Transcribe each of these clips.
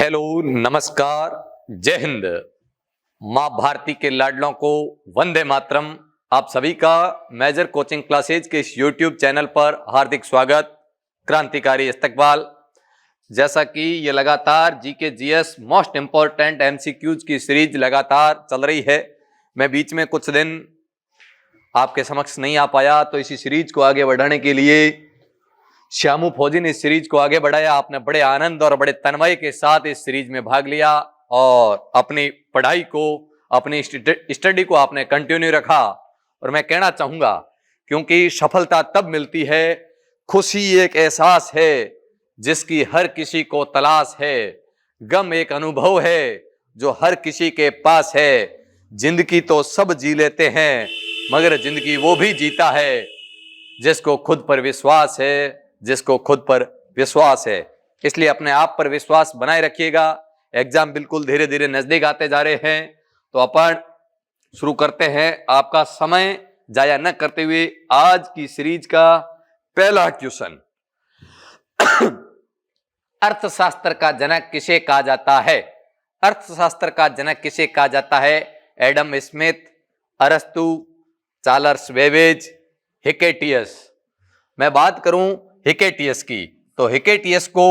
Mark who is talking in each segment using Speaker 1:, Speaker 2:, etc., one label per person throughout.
Speaker 1: Hello, नमस्कार, जय हिंद। माँ भारती के लाडलों को वंदे मातरम। आप सभी का मेजर कोचिंग क्लासेज के इस यूट्यूब चैनल पर हार्दिक स्वागत। क्रांतिकारी इस्तकबाल। जैसा कि ये लगातार GK GS most important MCQs की सीरीज लगातार चल रही है। मैं बीच में कुछ दिन आपके समक्ष नहीं आ पाया, तो इसी सीरीज को आगे बढ़ाने के लिए श्यामू फौजी ने इस सीरीज को आगे बढ़ाया। आपने बड़े आनंद और बड़े तन्मय के साथ इस सीरीज में भाग लिया और अपनी पढ़ाई को, अपनी स्टडी को आपने कंटिन्यू रखा। और मैं कहना चाहूंगा, क्योंकि सफलता तब मिलती है, खुशी एक एहसास है जिसकी हर किसी को तलाश है, गम एक अनुभव है जो हर किसी के पास है। जिंदगी तो सब जी लेते हैं, मगर जिंदगी वो भी जीता है जिसको खुद पर विश्वास है, जिसको खुद पर विश्वास है। इसलिए अपने आप पर विश्वास बनाए रखिएगा। एग्जाम बिल्कुल धीरे धीरे नजदीक आते जा रहे हैं, तो अपन शुरू करते हैं। आपका समय जाया न करते हुए आज की सीरीज का पहला क्वेश्चन। अर्थशास्त्र का जनक किसे कहा जाता है? अर्थशास्त्र का जनक किसे कहा जाता है? एडम स्मिथ, अरस्तु, चार्ल्स बेबेज, हिकेटियस। मैं बात करूं हिकेटियस की, तो हिकेटियस को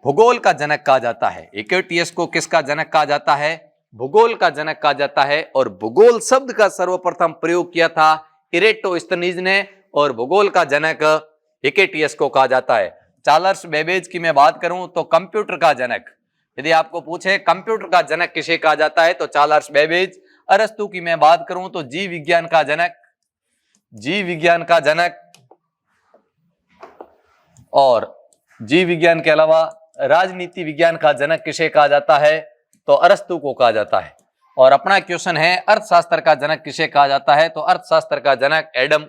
Speaker 1: भूगोल का जनक कहा जाता है। हिकेटियस को किसका जनक कहा जाता है? भूगोल का जनक कहा जाता है। और भूगोल शब्द का सर्वप्रथम प्रयोग किया था इरेटोस्थनीज ने, और भूगोल का जनक हिकेटियस को कहा जाता है। चार्ल्स बेबेज की मैं बात करूं तो कंप्यूटर का जनक, यदि आपको पूछे कंप्यूटर का जनक किसे कहा जाता है तो चार्ल्स बेबेज। अरस्तु की मैं बात करूं तो जीव विज्ञान का जनक, जीव विज्ञान का जनक। और जीव विज्ञान के अलावा राजनीति विज्ञान का जनक किसे कहा जाता है तो अरस्तु को कहा जाता है। और अपना क्वेश्चन है, अर्थशास्त्र का जनक किसे कहा जाता है तो अर्थशास्त्र का जनक एडम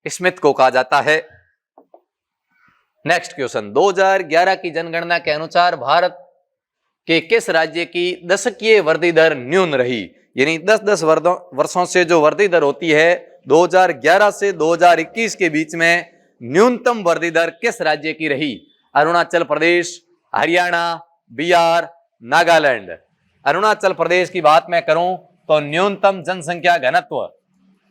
Speaker 1: स्मिथ को कहा जाता है। नेक्स्ट क्वेश्चन, 2011 की जनगणना के अनुसार भारत के किस राज्य की दशकीय वृद्धि दर न्यून रही? यानी 10-10 वर्षों से जो वृद्धि दर होती है, 2011 से 2021 के बीच में न्यूनतम वृद्धि दर किस राज्य की रही? अरुणाचल प्रदेश, हरियाणा, बिहार, नागालैंड। अरुणाचल प्रदेश की बात मैं करूं तो न्यूनतम जनसंख्या घनत्व,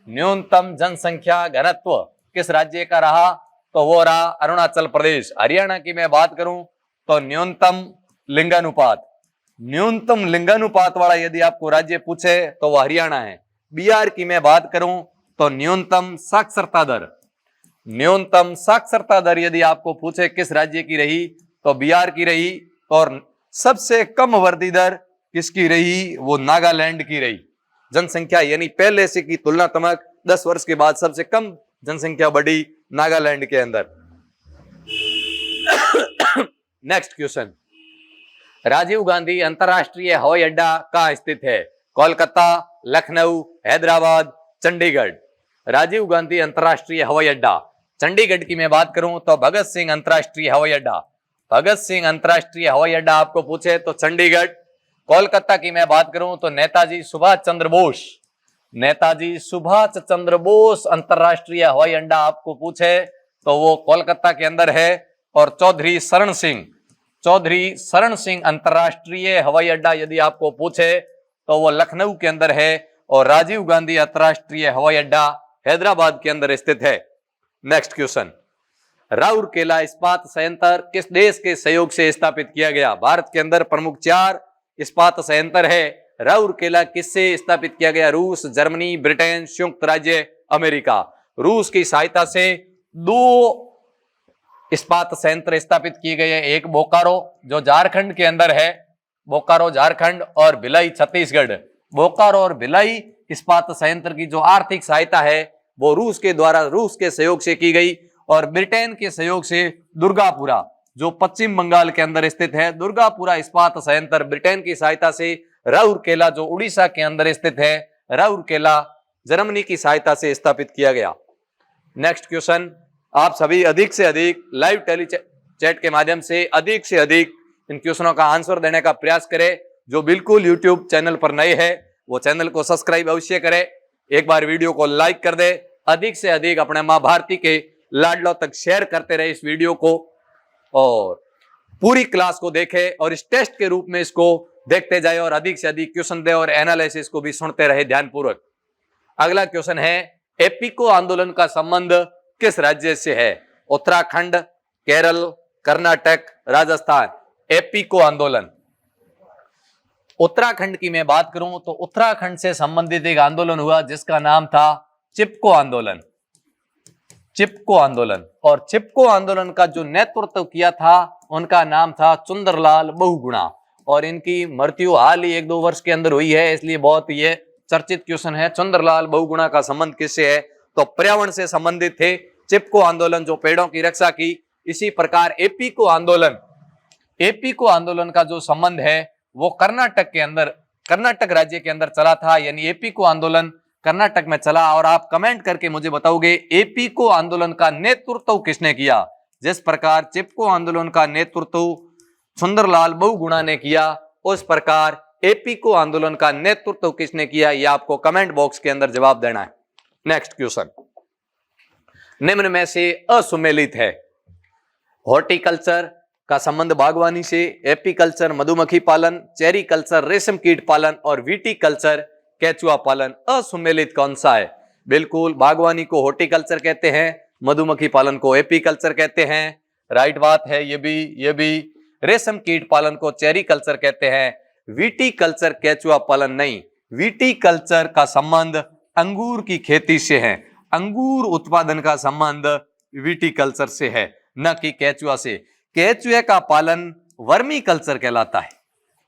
Speaker 1: न्यूनतम जनसंख्या घनत्व किस राज्य का रहा तो वो रहा अरुणाचल प्रदेश। हरियाणा की मैं बात करूं तो न्यूनतम लिंगानुपात, न्यूनतम लिंगानुपात वाला यदि आपको राज्य पूछे तो वह हरियाणा है। बिहार की मैं बात करूं तो न्यूनतम साक्षरता दर, न्यूनतम साक्षरता दर यदि आपको पूछे किस राज्य की रही तो बिहार की रही। और सबसे कम वृद्धि दर किसकी रही? वो नागालैंड की रही। जनसंख्या यानी पहले से की तुलनात्मक 10 वर्ष के बाद सबसे कम जनसंख्या बढ़ी नागालैंड के अंदर। नेक्स्ट क्वेश्चन, राजीव गांधी अंतरराष्ट्रीय हवाई अड्डा कहाँ स्थित है? कोलकाता, लखनऊ, हैदराबाद, चंडीगढ़। राजीव गांधी अंतरराष्ट्रीय हवाई अड्डा, चंडीगढ़ की मैं बात करूं तो भगत सिंह अंतरराष्ट्रीय हवाई अड्डा, भगत सिंह अंतरराष्ट्रीय हवाई अड्डा आपको पूछे तो चंडीगढ़। कोलकाता की मैं बात करूं तो नेताजी सुभाष चंद्र बोस, नेताजी सुभाष चंद्र बोस अंतरराष्ट्रीय हवाई अड्डा आपको पूछे तो वो कोलकाता के अंदर है। और चौधरी शरण सिंह, चौधरी शरण सिंह अंतरराष्ट्रीय हवाई अड्डा यदि आपको पूछे तो वो लखनऊ के अंदर है। और राजीव गांधी अंतरराष्ट्रीय हवाई अड्डा हैदराबाद के अंदर स्थित है। नेक्स्ट क्वेश्चन, राउरकेला इस्पात संयंत्र किस देश के सहयोग से स्थापित किया गया? भारत के अंदर प्रमुख 4 इस्पात संयंत्र है। राउरकेला किससे स्थापित किया गया? रूस, जर्मनी, ब्रिटेन, संयुक्त राज्य अमेरिका। रूस की सहायता से 2 इस्पात संयंत्र स्थापित किए गए हैं। एक बोकारो जो झारखंड के अंदर है, बोकारो झारखंड, और भिलाई छत्तीसगढ़। बोकारो और भिलाई इस्पात संयंत्र की जो आर्थिक सहायता है वो रूस के द्वारा, रूस के सहयोग से की गई। और ब्रिटेन के सहयोग से दुर्गापुरा जो पश्चिम बंगाल के अंदर स्थित है, दुर्गापुरा इस्पात संयंत्र ब्रिटेन की सहायता से। राउरकेला जो उड़ीसा के अंदर स्थित है, राउरकेला जर्मनी की सहायता से स्थापित किया गया। नेक्स्ट क्वेश्चन, आप सभी अधिक से अधिक लाइव टेली चैट के माध्यम से अधिक इन क्वेश्चनों का आंसर देने का प्रयास करें। जो बिल्कुल यूट्यूब चैनल पर नए हैं वो चैनल को सब्सक्राइब अवश्य करें, एक बार वीडियो को लाइक कर दे, अधिक से अधिक अपने माँ भारती के लाडलों तक शेयर करते रहे इस वीडियो को। और पूरी क्लास को देखे और इस टेस्ट के रूप में इसको देखते जाए और अधिक से अधिक क्वेश्चन दे और एनालिसिस को भी सुनते रहे ध्यानपूर्वक। अगला क्वेश्चन है, एपीको आंदोलन का संबंध किस राज्य से है? उत्तराखंड, केरल, कर्नाटक, राजस्थान। एपीको आंदोलन, उत्तराखंड की मैं बात करूं तो उत्तराखंड से संबंधित एक आंदोलन हुआ जिसका नाम था चिपको आंदोलन। चिपको आंदोलन, और चिपको आंदोलन का जो नेतृत्व किया था उनका नाम था सुंदरलाल बहुगुणा, और इनकी मृत्यु हाल ही 1-2 वर्ष के अंदर हुई है, इसलिए बहुत ये चर्चित क्वेश्चन है। सुंदरलाल बहुगुणा का संबंध किससे है? तो पर्यावरण से संबंधित थे। चिपको आंदोलन जो पेड़ों की रक्षा की। इसी प्रकार एपीको आंदोलन का जो संबंध है वो कर्नाटक के अंदर, कर्नाटक राज्य के अंदर चला था, यानी एपीको आंदोलन कर्नाटक में चला। और आप कमेंट करके मुझे बताओगे एपीको आंदोलन का नेतृत्व किसने किया? जिस प्रकार चिपको आंदोलन का नेतृत्व सुंदरलाल बहुगुणा ने किया, उस प्रकार एपीको आंदोलन का नेतृत्व किसने किया? यह आपको कमेंट बॉक्स के अंदर जवाब देना है। नेक्स्ट क्वेश्चन, निम्न में से असुमेलित है? हॉर्टिकल्चर का संबंध बागवानी से, एपीकल्चर मधुमक्खी पालन, चेरीकल्चर रेशम कीट पालन, और विटीकल्चर केचुआ पालन। असुमेलित कौन सा है? बिल्कुल, बागवानी को हॉर्टिकल्चर कहते हैं, मधुमक्खी पालन को एपीकल्चर कहते हैं। राइट बात है ये भी। रेशम कीट पालन को चेरीकल्चर कहते हैं, विटीकल्चर केचुआ पालन नहीं। विटीकल्चर का संबंध अंगूर की खेती से है, अंगूर उत्पादन का संबंध विटीकल्चर से है, न कि केचुआ से। केचुए का पालन वर्मी कल्चर कहलाता है।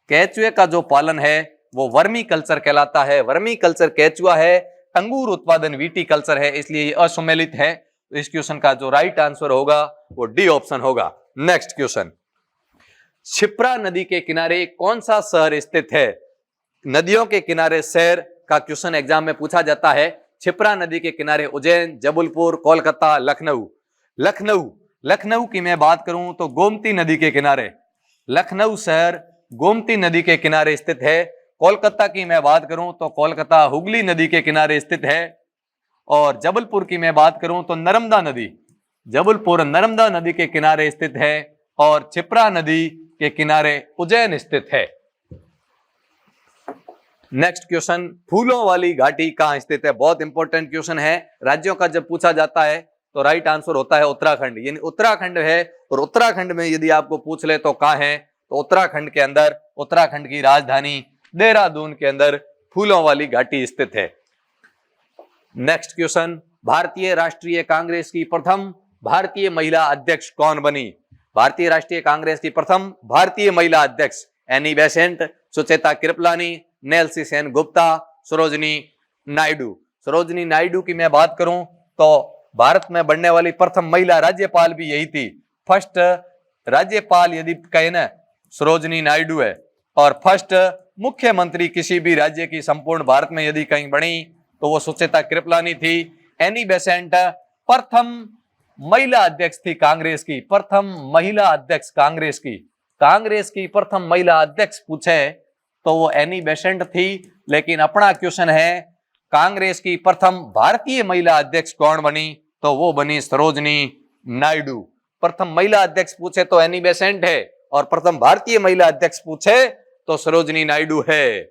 Speaker 1: केचुए का जो पालन है वो वर्मी कल्चर कहलाता है। वर्मी कल्चर केचुआ है, अंगूर उत्पादन विटीकल्चर है, इसलिए असुमेलित है। इस क्वेश्चन का जो राइट आंसर होगा वो डी ऑप्शन होगा। नेक्स्ट क्वेश्चन, क्षिप्रा नदी के किनारे कौन सा शहर स्थित है? नदियों के किनारे शहर का क्वेश्चन एग्जाम में पूछा जाता है। क्षिप्रा नदी के किनारे उज्जैन, जबलपुर, कोलकाता, लखनऊ। लखनऊ की मैं बात करूं तो गोमती नदी के किनारे, लखनऊ शहर गोमती नदी के किनारे स्थित है। कोलकाता की मैं बात करूं तो कोलकाता हुगली नदी के किनारे स्थित है। और जबलपुर की मैं बात करूं तो नर्मदा नदी, जबलपुर नर्मदा नदी के किनारे स्थित है। और क्षिप्रा नदी के किनारे उज्जैन स्थित है। नेक्स्ट क्वेश्चन, फूलों वाली घाटी कहां स्थित है? बहुत इंपॉर्टेंट क्वेश्चन है। राज्यों का जब पूछा जाता है तो राइट आंसर होता है उत्तराखंड, यानी उत्तराखंड है। और उत्तराखंड में यदि आपको पूछ ले तो कहां है? तो उत्तराखंड के अंदर, उत्तराखंड की राजधानी देहरादून के अंदर फूलों वाली घाटी स्थित है। नेक्स्ट क्वेश्चन, भारतीय राष्ट्रीय कांग्रेस की प्रथम भारतीय महिला अध्यक्ष कौन बनी? भारतीय राष्ट्रीय कांग्रेस की प्रथम भारतीय महिला अध्यक्ष एनी बेसेंट, सुचेता कृपलानी, नेल्सी सेन गुप्ता, सरोजनी नायडू। सरोजनी नायडू की मैं बात करूं तो भारत में बनने वाली प्रथम महिला राज्यपाल भी यही थी। फर्स्ट राज्यपाल यदि कहे ना सरोजनी नायडू है, और फर्स्ट मुख्यमंत्री किसी भी राज्य की संपूर्ण भारत में यदि कहीं बनी तो वो सुचेता कृपलानी थी। एनी बेसेंट प्रथम महिला अध्यक्ष थी कांग्रेस की, प्रथम महिला अध्यक्ष कांग्रेस की प्रथम महिला अध्यक्ष पूछे तो वो एनी बेसेंट थी। लेकिन अपना क्वेश्चन है कांग्रेस की प्रथम भारतीय महिला अध्यक्ष कौन बनी? तो वो बनी सरोजनी नायडू। प्रथम महिला अध्यक्ष पूछे तो एनी बेसेंट है, और प्रथम भारतीय महिला अध्यक्ष पूछे तो सरोजनी नायडू है।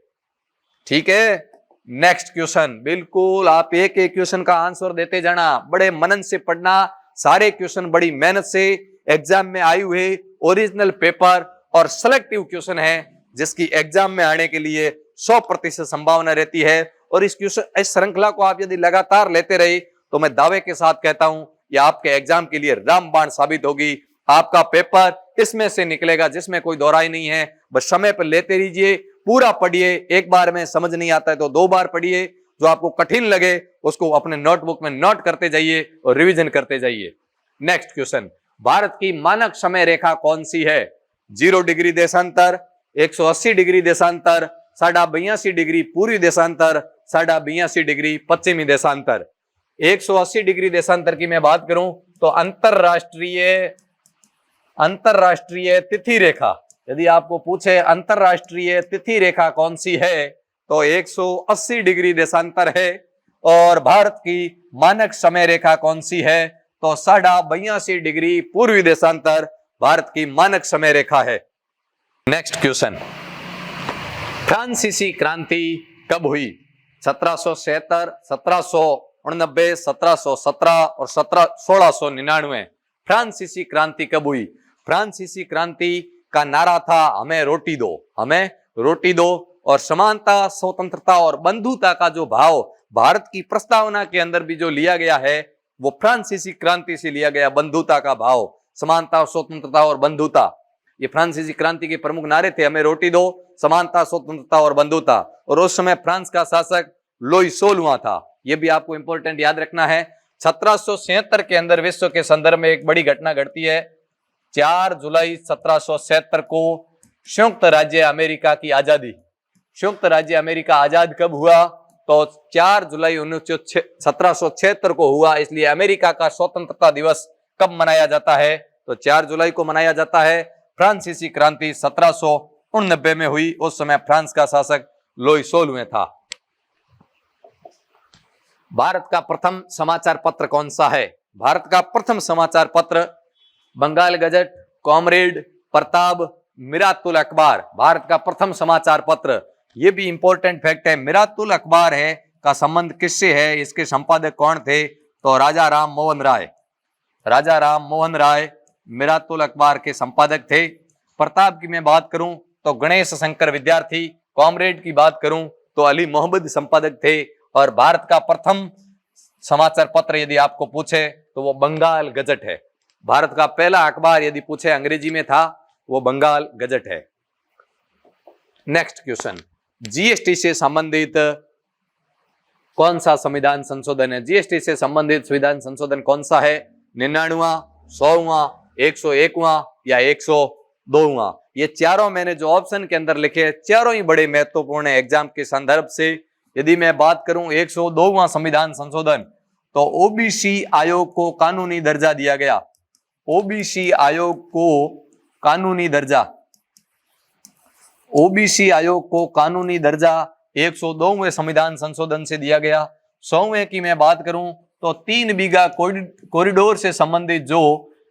Speaker 1: ठीक है। नेक्स्ट क्वेश्चन, बिल्कुल आप एक एक क्वेश्चन का आंसर देते जाना, बड़े मनन से पढ़ना। सारे क्वेश्चन बड़ी मेहनत से एग्जाम में आए हुए ओरिजिनल पेपर और सिलेक्टिव क्वेश्चन है, जिसकी एग्जाम में आने के लिए 100% संभावना रहती है। और इस श्रृंखला को आप यदि लगातार लेते रहे तो मैं दावे के साथ कहता हूं ये आपके एग्जाम के लिए रामबाण साबित होगी। आपका पेपर इसमें से निकलेगा जिसमें कोई दोहराई नहीं है। बस समय पर लेते रहिए, पूरा पढ़िए। एक बार में समझ नहीं आता है तो 2 बार पढ़िए। जो आपको कठिन लगे उसको अपने नोटबुक में नोट करते जाइए और रिवीजन करते जाइए। नेक्स्ट क्वेश्चन, भारत की मानक समय रेखा कौन सी है? 0 डिग्री देशांतर, 180 डिग्री देशांतर, 82.5 डिग्री पूर्वी देशांतर, 82.5 डिग्री पश्चिमी देशांतर। 180 डिग्री देशांतर की मैं बात करूं तो अंतरराष्ट्रीय तिथि रेखा, यदि आपको पूछे अंतरराष्ट्रीय तिथि रेखा कौन सी है तो 180 डिग्री देशांतर है। और भारत की मानक समय रेखा कौन सी है तो 82.5 डिग्री पूर्वी देशांतर भारत की मानक समय रेखा है। नेक्स्ट क्वेश्चन, फ्रांसीसी क्रांति कब हुई? 1777, 1789, 1717 और 1699। फ्रांसीसी क्रांति कब हुई? फ्रांसीसी क्रांति का नारा था हमें रोटी दो, हमें रोटी दो, और समानता, स्वतंत्रता और बंधुता का जो भाव भारत की प्रस्तावना के अंदर भी जो लिया गया है वो फ्रांसीसी क्रांति से लिया गया। बंधुता का भाव, समानता, स्वतंत्रता और बंधुता, ये फ्रांसीसी क्रांति के प्रमुख नारे थे। हमें रोटी दो, समानता, स्वतंत्रता और बंधुता। और उस समय फ्रांस का शासक लुई 16वां था। यह भी आपको इंपॉर्टेंट याद रखना है। 1776 के अंदर विश्व के संदर्भ में एक बड़ी घटना घटती है। 4 जुलाई 1777 को संयुक्त राज्य अमेरिका की आजादी। संयुक्त राज्य अमेरिका आजाद कब हुआ? तो 4 जुलाई 1776 को हुआ। इसलिए अमेरिका का स्वतंत्रता दिवस कब मनाया जाता है? तो 4 जुलाई को मनाया जाता है। फ्रांसीसी क्रांति 1789 में हुई। उस समय फ्रांस का शासक लुई 16वें था। भारत का प्रथम समाचार पत्र कौन सा है? भारत का प्रथम समाचार पत्र बंगाल गजट, कॉमरेड, प्रताप, मिरातुल अखबार। भारत का प्रथम समाचार पत्र, यह भी इंपॉर्टेंट फैक्ट है। मिरातुल अखबार है का संबंध किससे है? इसके संपादक कौन थे? तो राजा राम मोहन राय। राजा राम मोहन राय मिरातुल अखबार के संपादक थे। प्रताप की मैं बात करूं तो गणेश शंकर विद्यार्थी, कॉमरेड की बात करूं तो अली मोहम्मद संपादक थे। और भारत का प्रथम समाचार पत्र यदि आपको पूछे तो वो बंगाल गजट है। भारत का पहला अखबार यदि पूछे अंग्रेजी में था वो बंगाल गजट है। नेक्स्ट क्वेश्चन, जीएसटी से संबंधित कौन सा संविधान संशोधन है? जीएसटी से संबंधित संविधान संशोधन कौन सा है? 99वां, 100वां, 101वां या 102वां? ये चारों मैंने जो ऑप्शन के अंदर लिखे चारों ही बड़े महत्वपूर्ण है एग्जाम के संदर्भ से। यदि मैं बात करूं 102वां संविधान संशोधन, तो ओबीसी आयोग को कानूनी दर्जा दिया गया। ओबीसी आयोग को कानूनी दर्जा, ओबीसी आयोग को कानूनी दर्जा 102वें संविधान संशोधन से दिया गया। 100वें की मैं बात करूं तो 3 बीघा कॉरिडोर से संबंधित जो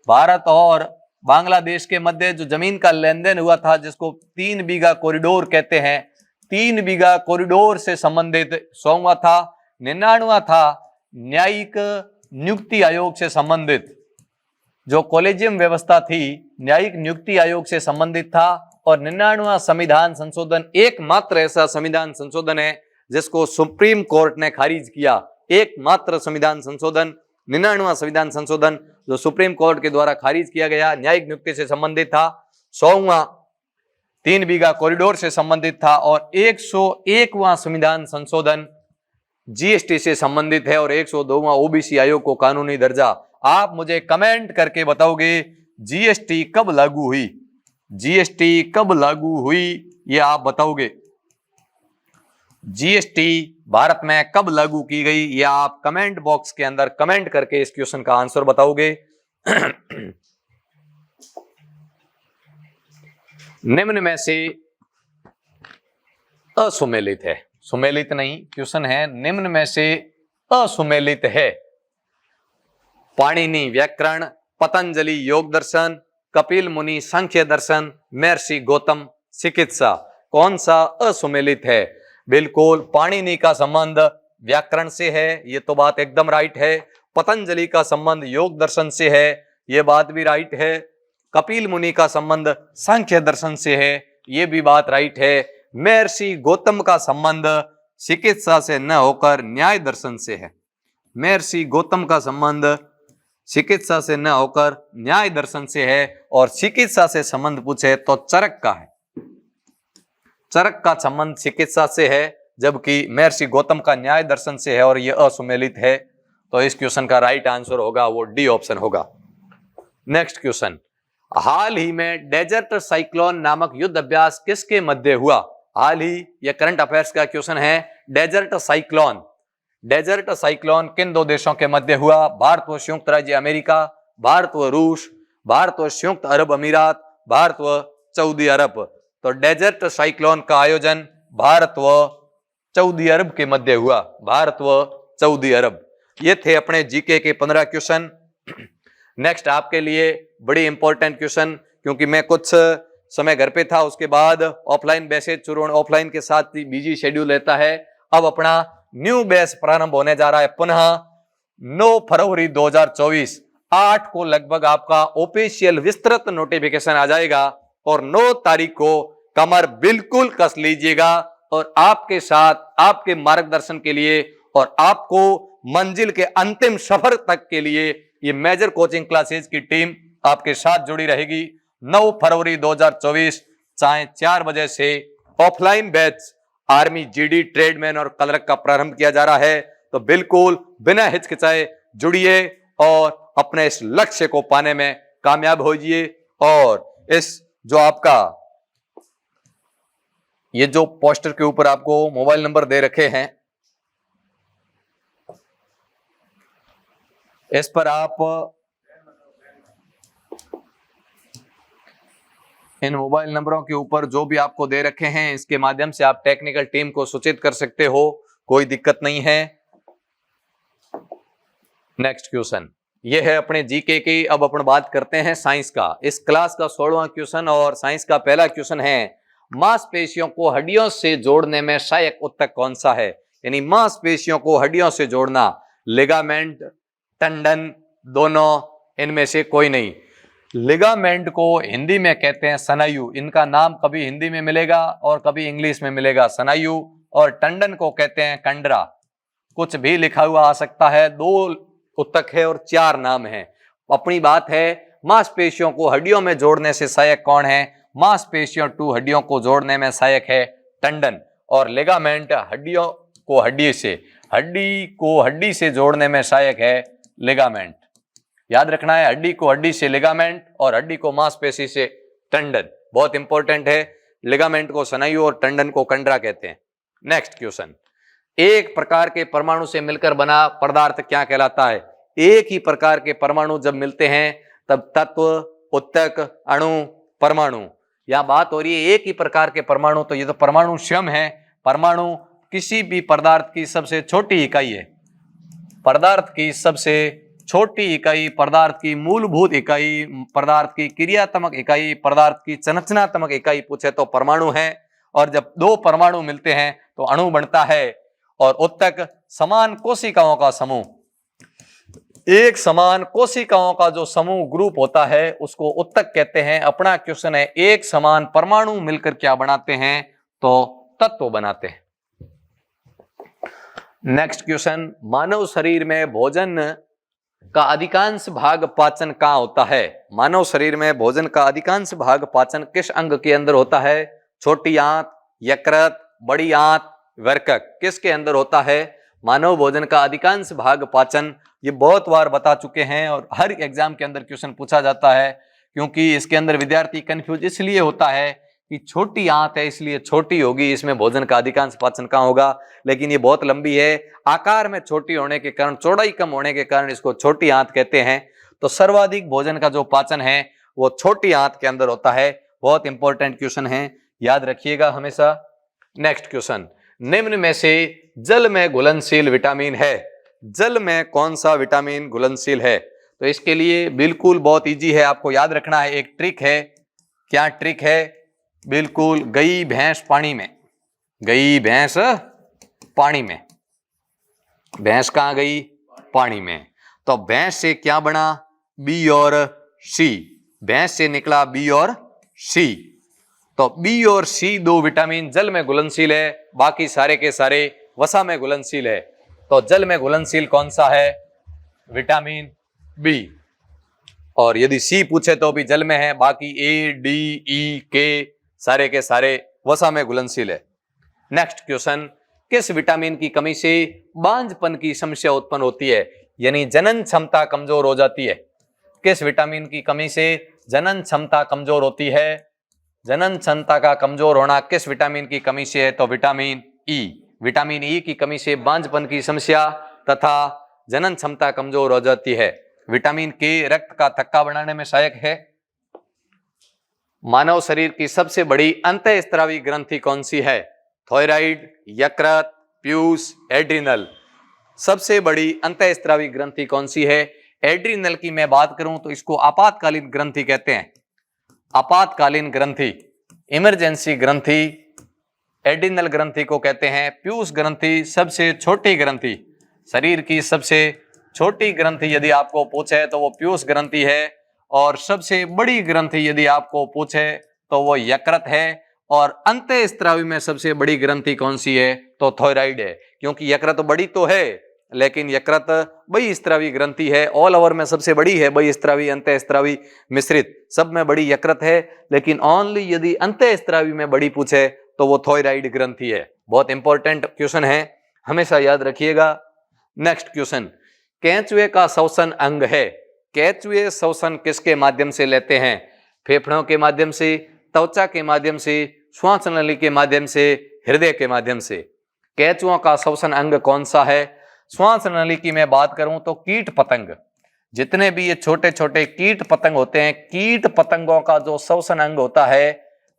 Speaker 1: भारत और बांग्लादेश के मध्य जो जमीन का लेन देन हुआ था, जिसको 3 बीघा कॉरिडोर कहते हैं, 3 बीघा कॉरिडोर से संबंधित 100वां था। 99वां था न्यायिक नियुक्ति आयोग से संबंधित, जो कॉलेजियम व्यवस्था थी न्यायिक नियुक्ति आयोग से संबंधित था। और 99वां संविधान संशोधन एकमात्र ऐसा संविधान संशोधन है जिसको सुप्रीम कोर्ट ने खारिज किया। एकमात्र संविधान संशोधन 99वां संविधान संशोधन जो सुप्रीम कोर्ट के द्वारा खारिज किया गया, न्यायिक नियुक्ति से संबंधित था। 100वां 3 बीघा कॉरिडोर से संबंधित था। और 101वां संविधान संशोधन जीएसटी से संबंधित है। और 102वां ओबीसी आयोग को कानूनी दर्जा। आप मुझे कमेंट करके बताओगे जीएसटी कब लागू हुई? जीएसटी कब लागू हुई ये आप बताओगे। जीएसटी भारत में कब लागू की गई या आप कमेंट बॉक्स के अंदर कमेंट करके इस क्वेश्चन का आंसर बताओगे। निम्न में से असुमेलित है, सुमेलित नहीं, क्वेश्चन है निम्न में से असुमेलित है। पाणिनि व्याकरण, पतंजलि योग दर्शन, कपिल मुनि सांख्य दर्शन, महर्षि गौतम चिकित्सा। कौन सा असुमेलित है? बिल्कुल पाणिनि का संबंध व्याकरण से है, ये तो बात एकदम राइट है। पतंजलि का संबंध योग दर्शन से है, ये बात भी राइट है। कपिल मुनि का संबंध सांख्य दर्शन से है, ये भी बात राइट है। महर्षि गौतम का संबंध चिकित्सा से न होकर न्याय दर्शन से है। महर्षि गौतम का संबंध चिकित्सा से न होकर न्याय दर्शन से है। और चिकित्सा से संबंध पूछे तो चरक का है, चरक का संबंध चिकित्सा से है, जबकि महर्षि गौतम का न्याय दर्शन से है और यह असुमेलित है। तो इस क्वेश्चन का राइट आंसर होगा वो डी ऑप्शन होगा। नेक्स्ट क्वेश्चन, हाल ही में डेजर्ट साइक्लोन नामक युद्ध अभ्यास किसके मध्य हुआ? हाल ही, यह करंट अफेयर्स का क्वेश्चन है। डेजर्ट साइक्लोन, डेजर्ट साइक्लोन किन 2 देशों के मध्य हुआ? भारत व संयुक्त राज्य अमेरिका, भारत व रूस, भारत व संयुक्त अरब अमीरात, भारत व सऊदी अरब। तो डेजर्ट साइक्लोन का आयोजन भारत व सऊदी अरब के मध्य हुआ, भारत व सऊदी अरब। ये थे अपने जीके के 15 क्वेश्चन। नेक्स्ट आपके लिए बड़ी इंपॉर्टेंट क्वेश्चन, क्योंकि मैं कुछ समय घर पे था, उसके बाद ऑफलाइन बैचेज शुरू, ऑफलाइन के साथ ही बिजी शेड्यूल रहता है। अब अपना न्यू बैच प्रारंभ होने जा रहा है पुनः 9 फरवरी 2024 8 को लगभग आपका ऑफिशियल विस्तृत नोटिफिकेशन आ जाएगा और 9 तारीख को कमर बिल्कुल कस लीजिएगा और आपके साथ आपके मार्गदर्शन के लिए और आपको मंजिल के अंतिम सफर तक के लिए ये मेजर कोचिंग क्लासेज की टीम आपके साथ जुड़ी रहेगी। 9 फरवरी 2024 साय 4 बजे से offline batch army, GD, tradesman और क्लर्क का प्रारंभ किया जा रहा है। तो बिल्कुल बिना हिचकिचाए जुड़िए और अपने इस लक्ष्य को पाने में कामयाब होइए। और इस जो आपका ये जो पोस्टर के ऊपर आपको मोबाइल नंबर दे रखे हैं, इस पर आप इन मोबाइल नंबरों के ऊपर जो भी आपको दे रखे हैं, इसके माध्यम से आप टेक्निकल टीम को सूचित कर सकते हो, कोई दिक्कत नहीं है। नेक्स्ट क्वेश्चन ये है अपने जीके की। अब अपन बात करते हैं साइंस का। इस क्लास का 16वां क्वेश्चन और साइंस का पहला क्वेश्चन है, मांसपेशियों को हड्डियों से जोड़ने में सहायक ऊतक कौन सा है? यानी मांसपेशियों को हड्डियों से जोड़ना, लिगामेंट, टेंडन, दोनों, इनमें से कोई नहीं। लिगामेंट को हिंदी में कहते हैं स्नायु, इनका नाम कभी हिंदी में मिलेगा और कभी इंग्लिश में मिलेगा स्नायु। और टेंडन को कहते हैं कंडरा, कुछ भी लिखा हुआ आ सकता है। 2 ऊतक है और 4 नाम है। अपनी बात है मांसपेशियों को हड्डियों में जोड़ने से सहायक कौन है? मांसपेशियों टू हड्डियों को जोड़ने में सहायक है टेंडन, और लिगामेंट हड्डियों को हड्डी से जोड़ने में सहायक है लिगामेंट। याद रखना है, हड्डी को हड्डी से लिगामेंट और हड्डी को मांसपेशी से टेंडन, बहुत इंपॉर्टेंट है। लिगामेंट को स्नायु और टेंडन को कंडरा कहते हैं। नेक्स्ट क्वेश्चन, एक प्रकार के परमाणु से मिलकर बना पदार्थ क्या कहलाता है? एक ही प्रकार के परमाणु जब मिलते हैं तब तत्व, ऊतक, अणु, परमाणु। यहां बात हो रही है एक ही प्रकार के परमाणु, तो ये तो परमाणु स्वयं है। परमाणु किसी भी पदार्थ की सबसे छोटी इकाई है, पदार्थ की सबसे छोटी इकाई, पदार्थ की मूलभूत इकाई, पदार्थ की क्रियात्मक इकाई, पदार्थ की संरचनात्मक इकाई पूछे तो परमाणु है। और जब 2 परमाणु मिलते हैं तो अणु बनता है। और ऊतक समान कोशिकाओं का समूह, एक समान कोशिकाओं का जो समूह ग्रुप होता है उसको ऊतक कहते हैं। अपना क्वेश्चन है, एक समान परमाणु मिलकर क्या बनाते हैं? तो तत्व बनाते हैं। नेक्स्ट क्वेश्चन, मानव शरीर में भोजन का अधिकांश भाग पाचन कहां होता है? मानव शरीर में भोजन का अधिकांश भाग पाचन किस अंग के अंदर होता है? छोटी आंत, यकृत, बड़ी आंत, वर्कक, किसके अंदर होता है? मानव भोजन का अधिकांश भाग पाचन, ये बहुत बार बता चुके हैं और हर एग्जाम के अंदर क्वेश्चन पूछा जाता है, क्योंकि इसके अंदर विद्यार्थी कंफ्यूज इसलिए होता है कि छोटी आंत है इसलिए छोटी होगी, इसमें भोजन का अधिकांश पाचन कहां होगा? लेकिन ये बहुत लंबी है, आकार में छोटी होने के कारण, चौड़ाई कम होने के कारण इसको छोटी आंत कहते हैं। तो सर्वाधिक भोजन का जो पाचन है वो छोटी आंत के अंदर होता है। बहुत इंपॉर्टेंट क्वेश्चन है, याद रखिएगा हमेशा। नेक्स्ट क्वेश्चन, निम्न में से जल में घुलनशील विटामिन है? जल में कौन सा विटामिन घुलनशील है? तो इसके लिए बिल्कुल बहुत इजी है, आपको याद रखना है। एक ट्रिक है, क्या ट्रिक है? बिल्कुल, गई भैंस पानी में, गई भैंस पानी में, भैंस कहां गई? पानी में। तो भैंस से क्या बना? बी और सी, भैंस से निकला बी और सी। तो बी और सी 2 विटामिन जल में घुलनशील है, बाकी सारे के सारे वसा में घुलनशील है। तो जल में घुलनशील कौन सा है? Vitamin B. और यदि सी पूछे तो भी जल में है, बाकी ए, डी, ई, के सारे के सारे वसा में घुलनशील है। नेक्स्ट क्वेश्चन, किस विटामिन की कमी से बांझपन की समस्या उत्पन्न होती है? यानी जनन क्षमता कमजोर हो जाती है। किस विटामिन की कमी से जनन क्षमता कमजोर होती है? जनन क्षमता का कमजोर होना किस विटामिन की कमी से है? तो विटामिन ई। विटामिन ई की कमी से बांझपन की समस्या तथा जनन क्षमता कमजोर हो जाती है। विटामिन के रक्त का थक्का बनाने में सहायक है। मानव शरीर की सबसे बड़ी अंतःस्त्रावी ग्रंथि कौन सी है? थायराइड, यकृत, प्यूस, एड्रिनल। सबसे बड़ी अंतःस्त्रावी ग्रंथि कौन सी है? एड्रीनल की मैं बात करूं तो इसको आपातकालीन ग्रंथि कहते हैं, आपातकालीन ग्रंथि, इमरजेंसी ग्रंथि एड्रीनल ग्रंथि को कहते हैं। पीयूष ग्रंथि सबसे छोटी ग्रंथि, शरीर की सबसे छोटी ग्रंथि यदि आपको पूछे तो वो पीयूष ग्रंथि है, और सबसे बड़ी ग्रंथि यदि आपको पूछे तो वो यकृत है। और अंतःस्त्रावी में सबसे बड़ी ग्रंथि कौन सी है, तो थायराइड है, क्योंकि यकृत बड़ी तो है लेकिन यकृत बहिस्त्रावी ग्रंथि है। ऑल ओवर में सबसे बड़ी है, बहिस्त्रावी अंतःस्त्रावी मिश्रित सब में बड़ी यकृत है, लेकिन ओनली यदि अंतःस्त्रावी में बड़ी पूछे तो वो थायराइड ग्रंथि है। बहुत इंपॉर्टेंट क्वेश्चन है, हमेशा याद रखिएगा। नेक्स्ट क्वेश्चन, केंचुए का श्वसन अंग है। केंचुए श्वसन किसके माध्यम से लेते हैं? फेफड़ों के माध्यम से, त्वचा के माध्यम से, श्वास नली के माध्यम से, हृदय के माध्यम से। केंचुओं का श्वसन अंग कौन सा है? श्वास नली की मैं बात करूं तो कीट पतंग, जितने भी ये छोटे छोटे कीट पतंग होते हैं, कीट पतंगों का जो श्वसन अंग होता है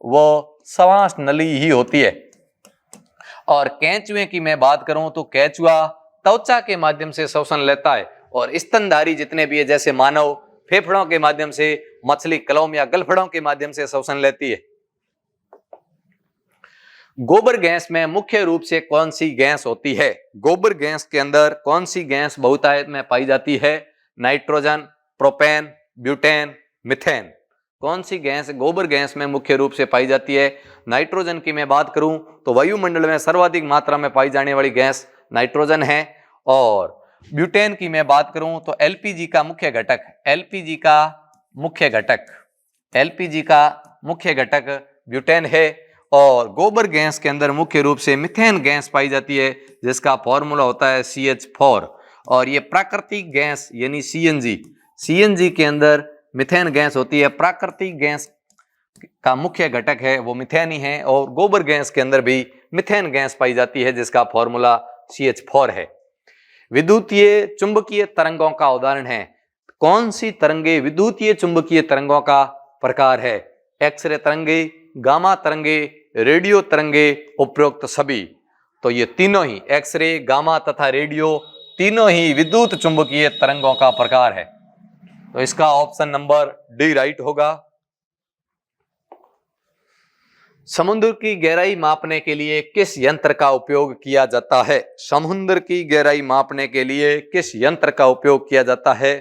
Speaker 1: वो श्वास नली ही होती है। और केंचुए की मैं बात करूं तो केंचुआ त्वचा के माध्यम से श्वसन लेता है, और स्तनधारी जितने भी है जैसे मानव फेफड़ों के माध्यम से, मछली कलम या गलफड़ों के माध्यम से श्वसन लेती है। गोबर गैस में मुख्य रूप से कौन सी गैस होती है? गोबर गैस के अंदर कौन सी गैस बहुतायत में पाई जाती है? Nitrogen, propane, butane, methane. कौन सी गैस गोबर गैस में मुख्य रूप से पाई जाती है? नाइट्रोजन की मैं बात करूं तो वायुमंडल में सर्वाधिक मात्रा में पाई जाने वाली गैस नाइट्रोजन है। और ब्यूटेन की मैं बात करूं तो एलपीजी का मुख्य घटक, एलपीजी का मुख्य घटक, एलपीजी का मुख्य घटक ब्यूटेन है। और गोबर गैस के अंदर मुख्य रूप से मीथेन गैस पाई जाती है, जिसका फॉर्मूला होता है CH4। और ये प्राकृतिक गैस यानी सीएनजी, सीएनजी के अंदर मीथेन गैस होती है। प्राकृतिक गैस का मुख्य घटक है वो मीथेन ही है, और गोबर गैस के अंदर भी मीथेन गैस पाई जाती है जिसका फॉर्मूला CH4 है। विद्युतीय चुंबकीय तरंगों का उदाहरण है। कौन सी तरंगे विद्युतीय चुंबकीय तरंगों का प्रकार है? एक्सरे तरंगे, गामा तरंगे, रेडियो तरंगे, उपरोक्त सभी। तो ये तीनों ही, एक्सरे, गामा तथा रेडियो, तीनों ही विद्युत चुंबकीय तरंगों का प्रकार है। तो इसका ऑप्शन नंबर डी राइट होगा। समुद्र की गहराई मापने के लिए किस यंत्र का उपयोग किया जाता है? समुद्र की गहराई मापने के लिए किस यंत्र का उपयोग किया जाता है?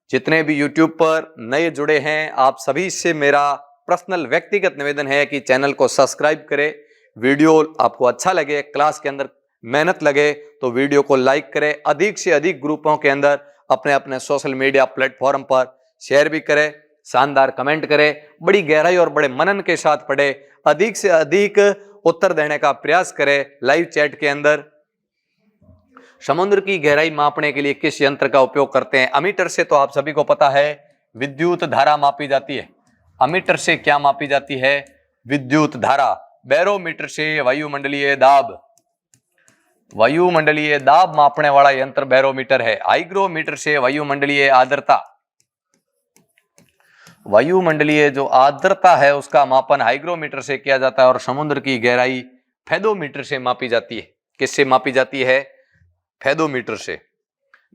Speaker 1: जितने भी YouTube पर नए जुड़े हैं, आप सभी से मेरा पर्सनल व्यक्तिगत निवेदन है कि चैनल को सब्सक्राइब करें। वीडियो आपको अच्छा लगे, क्लास के अंदर मेहनत लगे तो वीडियो को लाइक करें। अधिक से अधिक ग्रुपों के अंदर अपने अपने सोशल मीडिया प्लेटफॉर्म पर शेयर भी करें। शानदार कमेंट करें, बड़ी गहराई और बड़े मनन के साथ पढ़े, अधिक से अधिक उत्तर देने का प्रयास करें लाइव चैट के अंदर। समुद्र की गहराई मापने के लिए किस यंत्र का उपयोग करते हैं? अमीटर से तो आप सभी को पता है विद्युत धारा मापी जाती है। अमीटर से क्या मापी जाती है? विद्युत धारा। बैरोमीटर से वायुमंडलीय दाब, वायुमंडलीय दाब मापने वाला यंत्र बैरोमीटर है। हाइग्रोमीटर से वायुमंडलीय आर्द्रता, वायुमंडलीय जो आर्द्रता है उसका मापन हाइग्रोमीटर से किया जाता है। और समुद्र की गहराई फेदोमीटर से मापी जाती है। किससे मापी जाती है? फेदोमीटर से।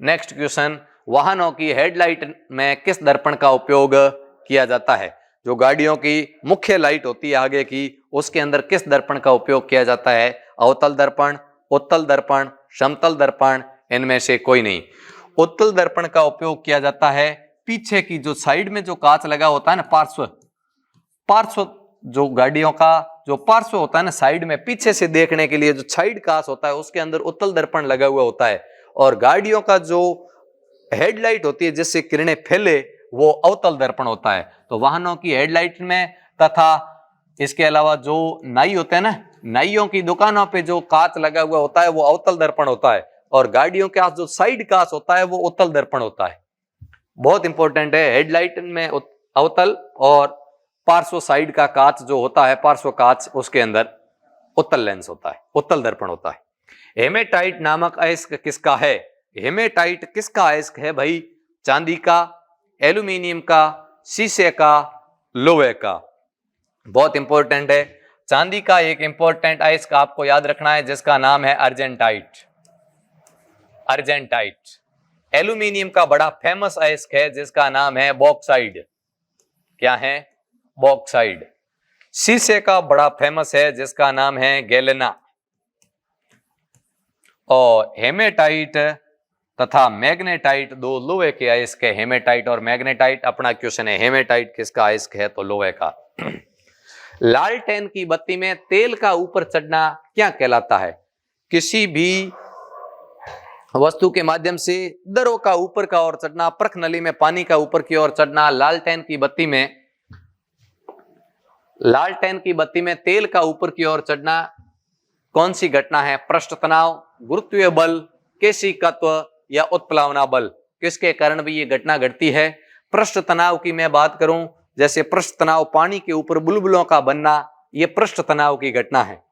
Speaker 1: नेक्स्ट क्वेश्चन, वाहनों की हेडलाइट में किस दर्पण का उपयोग किया जाता है? जो गाड़ियों की मुख्य लाइट होती है आगे की, उसके अंदर किस दर्पण का उपयोग किया जाता है? अवतल दर्पण, उत्तल दर्पण, समतल दर्पण, इनमें से कोई नहीं। उत्तल दर्पण का उपयोग किया जाता है पीछे की जो साइड में जो कांच लगा होता है ना, पार्श्व, पार्श्व जो गाड़ियों का जो पार्श्व होता है ना, साइड में पीछे से देखने के लिए जो साइड कांच होता है उसके अंदर उत्तल दर्पण लगा हुआ होता है। और गाड़ियों का जो हेडलाइट होती है जिससे किरणें फैले वो अवतल दर्पण होता है। तो वाहनों की हेडलाइट में तथा इसके अलावा जो नाई होते हैं ना, नाइयों की दुकानों पे जो कांच लगा हुआ होता है वो अवतल दर्पण होता है। और गाड़ियों के पास जो साइड कांच होता है वो उत्तल दर्पण होता है। बहुत इंपॉर्टेंट है, हेडलाइट में अवतल और पार्श्व साइड का कांच जो होता है, पार्श्व कांच, उसके अंदर उत्तल लेंस होता है, उत्तल दर्पण होता है। हेमेटाइट नामक अयस्क किसका है? हेमेटाइट किसका अयस्क है भाई? चांदी का, एल्यूमिनियम का, शीशे का, लोहे का। बहुत इंपॉर्टेंट है। चांदी का एक इंपॉर्टेंट अयस्क आपको याद रखना है जिसका नाम है अर्जेंटाइट। अर्जेंटाइट, एल्यूमिनियम का बड़ा फेमस अयस्क है जिसका नाम है बॉक्साइड। क्या है? बॉक्साइड। शीशे का बड़ा फेमस है जिसका नाम है गैलेना। और हेमेटाइट तथा मैग्नेटाइट दो लोहे के अयस्क है। हेमेटाइट और मैग्नेटाइट। अपना क्वेश्चन है हेमेटाइट किसका अयस्क है? तो लोहे का। लालटेन की बत्ती में तेल का ऊपर चढ़ना क्या कहलाता है? किसी भी वस्तु के माध्यम से दरों का ऊपर का ओर चढ़ना, प्रख नली में पानी का ऊपर की ओर चढ़ना। लालटेन की बत्ती में तेल का ऊपर की ओर चढ़ना कौन सी घटना है? पृष्ठ तनाव, गुरुत्वीय बल, केशिकत्व या उत्प्लावना बल। किसके कारण भी ये घटना घटती है? पृष्ठ तनाव की मैं बात करूं, जैसे पृष्ठ तनाव पानी के ऊपर बुलबुलों का बनना, ये पृष्ठ तनाव की घटना है।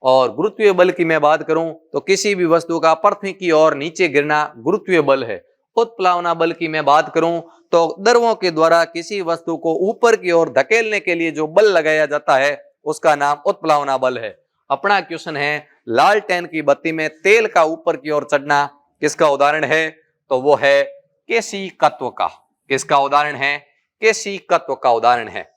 Speaker 1: और गुरुत्वीय बल की मैं बात करूं तो किसी भी वस्तु का पृथ्वी की ओर नीचे गिरना गुरुत्वीय बल है। उत्प्लावना बल की मैं बात करूं तो द्रवों के द्वारा किसी वस्तु को ऊपर की ओर धकेलने के लिए जो बल लगाया जाता है उसका नाम उत्प्लावना बल है। अपना क्वेश्चन है लालटेन की बत्ती में तेल का ऊपर की ओर चढ़ना किसका उदाहरण है? तो वो है केशिकत्व का। किसका उदाहरण है? केशिकत्व का उदाहरण है।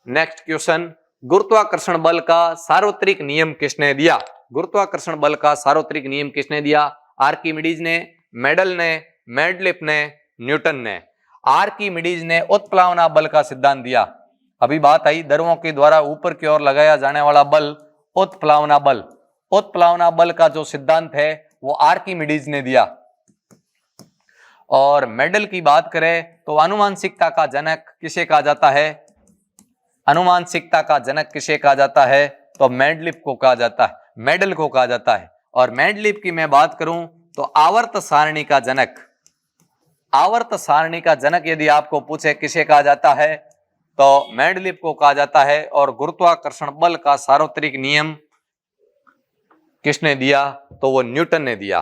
Speaker 1: नेक्स्ट क्वेश्चन, गुरुत्वाकर्षण बल का सार्वत्रिक नियम किसने दिया? गुरुत्वाकर्षण बल का सार्वत्रिक नियम किसने दिया? आर्किमिडीज ने, मेडल ने, मेडलिफ ने, न्यूटन ने। आर्किमिडीज ने उत्प्लावना बल का सिद्धांत दिया। अभी बात आई द्रवों के द्वारा ऊपर की ओर लगाया जाने वाला बल उत्प्लावना बल। उत्प्लावना बल का जो सिद्धांत है वो आर्किमिडीज ने दिया। और मेडल की बात करें तो आनुवांशिकता का जनक किसे कहा जाता है? आनुवांशिकता का जनक किसे कहा जाता है? तो मेडलिफ को कहा जाता है, मेडल को कहा जाता है। और मेडलिफ की मैं बात करूं तो आवर्त सारणी का जनक। आवर्त सारणी का जनक यदि आपको पूछे किसे कहा जाता है तो मेडलिफ को कहा जाता है। और गुरुत्वाकर्षण बल का सार्वत्रिक नियम किसने दिया? तो वो न्यूटन ने दिया।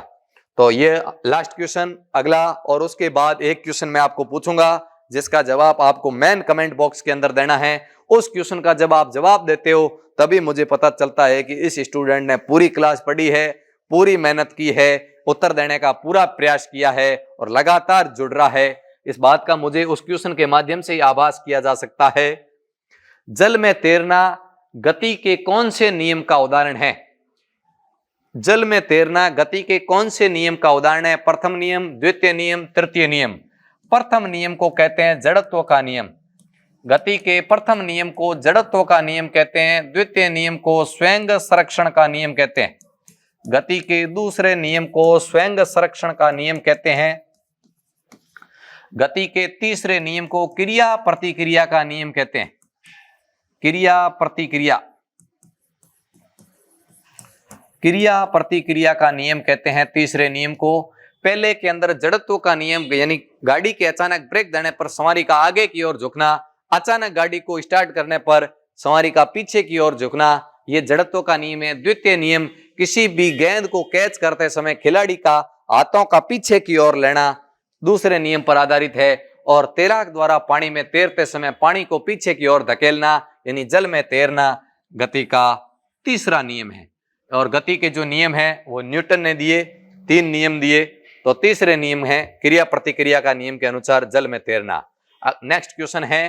Speaker 1: तो ये लास्ट क्वेश्चन। अगला और उसके बाद एक क्वेश्चन मैं आपको पूछूंगा जिसका जवाब आपको मेन कमेंट बॉक्स के अंदर देना है। उस क्वेश्चन का जब आप जवाब देते हो तभी मुझे पता चलता है कि इस स्टूडेंट ने पूरी क्लास पढ़ी है, पूरी मेहनत की है, उत्तर देने का पूरा प्रयास किया है और लगातार जुड़ रहा है। इस बात का मुझे उस क्वेश्चन के माध्यम से ही आभास किया जा सकता है। जल में तैरना गति के कौन से नियम का उदाहरण है? जल में तैरना गति के कौन से नियम का उदाहरण है? प्रथम नियम, द्वितीय नियम, तृतीय नियम। प्रथम नियम को कहते हैं जड़त्व का नियम। गति के प्रथम नियम को जड़त्व का नियम कहते हैं। द्वितीय नियम को स्वयं संरक्षण का नियम कहते हैं। गति के दूसरे नियम को स्वयं संरक्षण का नियम कहते हैं। गति के तीसरे नियम को क्रिया प्रतिक्रिया का नियम कहते हैं। क्रिया प्रतिक्रिया, क्रिया प्रतिक्रिया का नियम कहते हैं तीसरे नियम को। पहले के अंदर जड़त्व का नियम यानी गाड़ी के अचानक ब्रेक देने पर सवारी का आगे की ओर झुकना, अचानक गाड़ी को स्टार्ट करने पर सवारी का पीछे की ओर झुकना, ये जड़त्व का नियम है। द्वितीय नियम किसी भी गेंद को कैच करते समय खिलाड़ी का हाथों का पीछे की ओर लेना, दूसरे नियम पर आधारित है। और तैराक द्वारा पानी में तैरते समय पानी को पीछे की ओर धकेलना यानी जल में तैरना गति का तीसरा नियम है। और गति के जो नियम है वो न्यूटन ने दिए, 3 नियम दिए। तो तीसरे नियम है क्रिया प्रतिक्रिया का नियम के अनुसार जल में तैरना। नेक्स्ट क्वेश्चन है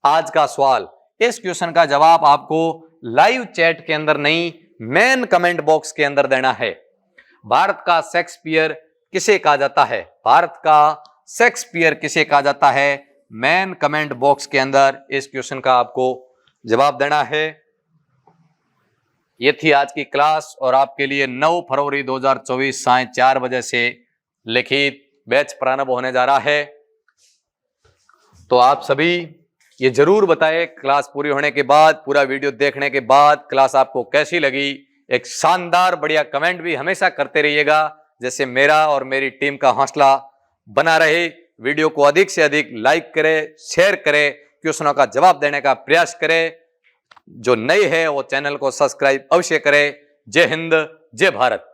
Speaker 1: आज का सवाल। इस क्वेश्चन का जवाब आपको लाइव चैट के अंदर नहीं, मेन कमेंट बॉक्स के अंदर देना है। भारत का शेक्सपियर किसे कहा जाता है? भारत का शेक्सपियर किसे कहा जाता है? मेन कमेंट बॉक्स के अंदर इस क्वेश्चन का आपको जवाब देना है। ये थी आज की क्लास और आपके लिए 9 फरवरी 2024 सायं 4 बजे से लिखित बैच प्रारंभ होने जा रहा है। तो आप सभी ये जरूर बताएं क्लास पूरी होने के बाद, पूरा वीडियो देखने के बाद क्लास आपको कैसी लगी। एक शानदार बढ़िया कमेंट भी हमेशा करते रहिएगा, जैसे मेरा और मेरी टीम का हौसला बना रहे। वीडियो को अधिक से अधिक लाइक करें, शेयर करें, क्वेश्चनों का जवाब देने का प्रयास करें। जो नए हैं वो चैनल को सब्सक्राइब अवश्य करें। जय हिंद, जय भारत।